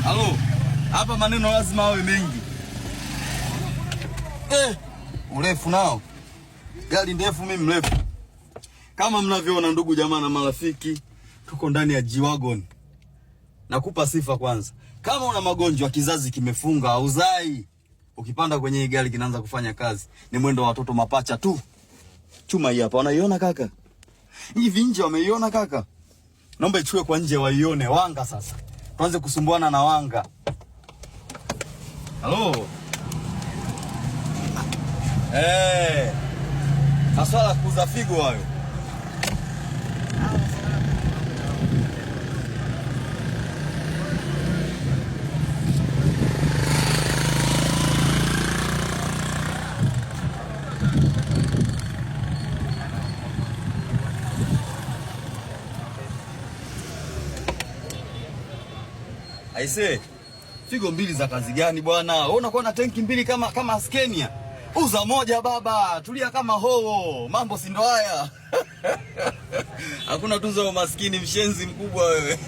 Halo, hapa maneno lazima awe mengi. Urefu nao. Gari ndefu, mimi mrefu. Kama mnavyoona ndugu jamaa na marafiki, tuko ndani ya G-Wagon. Nakupa sifa kwanza. Kama una magonjwa, kizazi kimefunga, hauzai, ukipanda kwenye hii gari kinaanza kufanya kazi. Ni mwendo wa watoto mapacha tu. Chuma hii hapa, unaiona kaka? Hivi nje wameiona kaka? Naomba ichukue kwa nje waione wanga sasa. Tuanze kusumbuana na wanga. Halo. Maswala kuuza figo hayo. Aise, figo mbili za kazi gani bwana? Wewe unakuwa na tenki mbili kama Scania. Uza moja baba, tulia kama hoho. Mambo si ndo haya. Hakuna tunzo maskini, mshenzi mkubwa wewe.